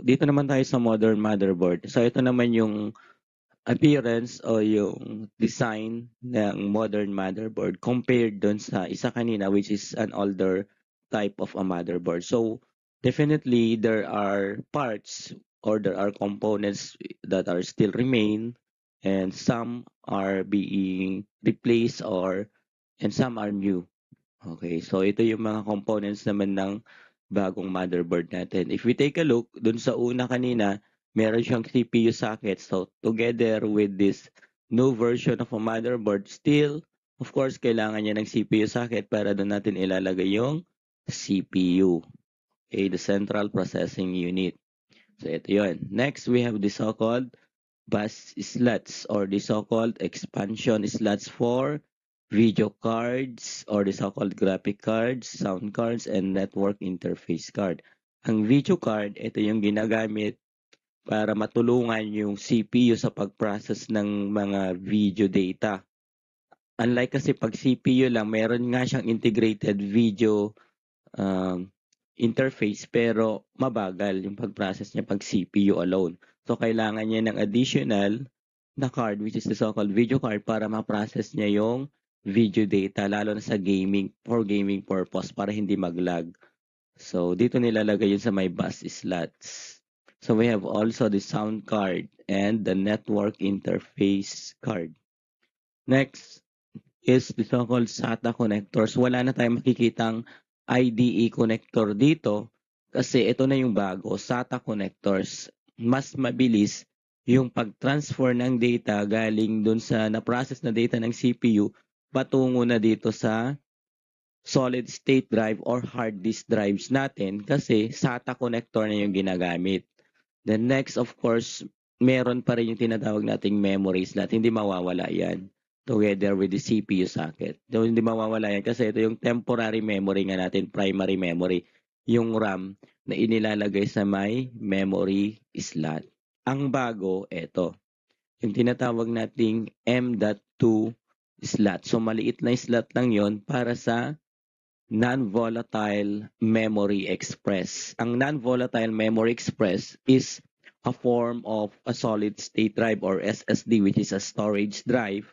Dito naman tayo sa modern motherboard. So ito naman yung appearance o yung design ng modern motherboard compared dun sa isa kanina which is an older type of a motherboard. So definitely there are parts or there are components that are still remain and some are being replaced and some are new. Okay, so ito yung mga components naman ng bagong motherboard natin. If we take a look, dun sa una kanina, meron siyang CPU socket. So together with this new version of a motherboard, still, of course, kailangan niya ng CPU socket para doon natin ilalagay yung CPU. Okay, the Central Processing Unit. So ito yun. Next, we have the so-called bus slots or the so-called expansion slots for video cards or the so-called graphic cards, sound cards, and network interface card. Ang video card, ito yung ginagamit para matulungan yung CPU sa pag-process ng mga video data. Unlike kasi pag CPU lang, meron nga siyang integrated video um, interface pero mabagal yung pag-process niya pag CPU alone. So, kailangan niya ng additional na card which is the so-called video card para ma-process niya yung video data lalo na sa gaming for gaming purpose para hindi mag-lag. So, dito nilalagay yun sa may bus slots. So, we have also the sound card and the network interface card. Next is the so-called SATA connectors. Wala na tayong makikitang IDE connector dito kasi ito na yung bago, SATA connectors. Mas mabilis yung pag-transfer ng data galing dun sa na-process na data ng CPU patungo na dito sa solid state drive or hard disk drives natin kasi SATA connector na yung ginagamit. Then next, of course, meron pa rin yung tinatawag nating memory slot. Hindi mawawala yan together with the CPU socket. So, hindi mawawala yan kasi ito yung temporary memory nga natin, primary memory. Yung RAM na inilalagay sa may memory slot. Ang bago, ito. Yung tinatawag nating M.2 slot. So, maliit na slot lang yon para sa non-volatile memory express. Ang non-volatile memory express is a form of a solid state drive or SSD which is a storage drive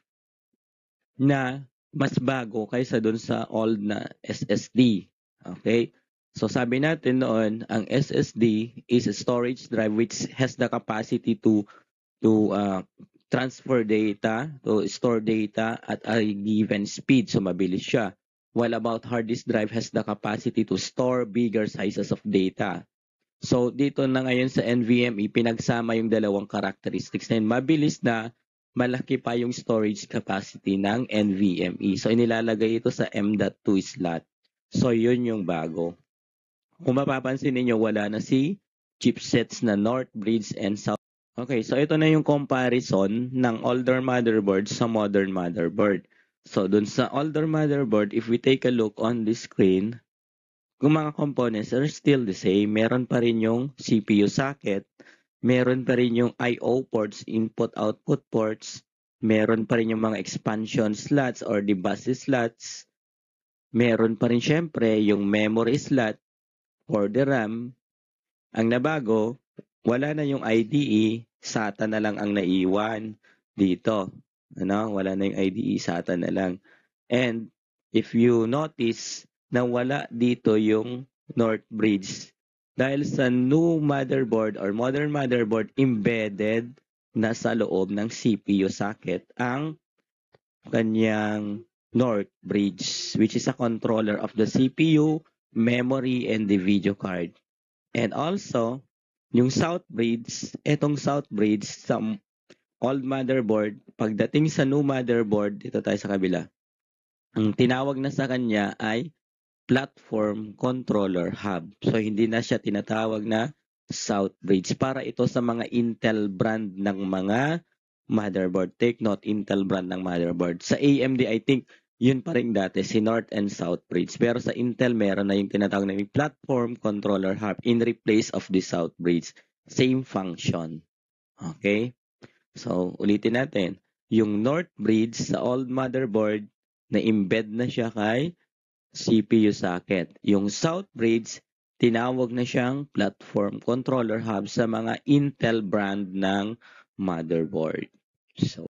na mas bago kaysa dun sa old na SSD. Okay? So sabi natin noon, ang SSD is a storage drive which has the capacity to transfer data, to store data at a given speed. So mabilis siya. While about hard disk drive has the capacity to store bigger sizes of data. So dito na ngayon sa NVMe, pinagsama yung dalawang characteristics na yun. Mabilis na, malaki pa yung storage capacity ng NVMe. So inilalagay ito sa M.2 slot. So yun yung bago. Kung mapapansin ninyo, wala na si chipsets na North Bridge and South. Okay, so ito na yung comparison ng older motherboard sa modern motherboard. So dun sa older motherboard, if we take a look on the screen, kung mga components are still the same, meron pa rin yung CPU socket, meron pa rin yung I/O ports, input-output ports, meron pa rin yung mga expansion slots or the bus slots, meron pa rin syempre yung memory slot for the RAM. Ang nabago, wala na yung IDE, SATA na lang ang naiwan dito. Wala na yung IDE, SATA na lang. And if you notice na wala dito yung North Bridge dahil sa new motherboard or modern motherboard embedded na sa loob ng CPU socket ang kanyang North Bridge which is a controller of the CPU, memory, and the video card. And also, yung South Bridge, etong South Bridge sa old motherboard, pagdating sa new motherboard, dito tayo sa kabila, ang tinawag na sa kanya ay Platform Controller Hub. So, hindi na siya tinatawag na South Bridge. Para ito sa mga Intel brand ng mga motherboard. Take note, Intel brand ng motherboard. Sa AMD, I think, yun pa rin dati, si North and South Bridge. Pero sa Intel, meron na yung tinatawag na yung Platform Controller Hub in replace of the South Bridge. Same function. Okay? So, ulitin natin. Yung North Bridge sa old motherboard, na embed na siya kay CPU socket. Yung South Bridge, tinawag na siyang platform controller hub sa mga Intel brand ng motherboard. So,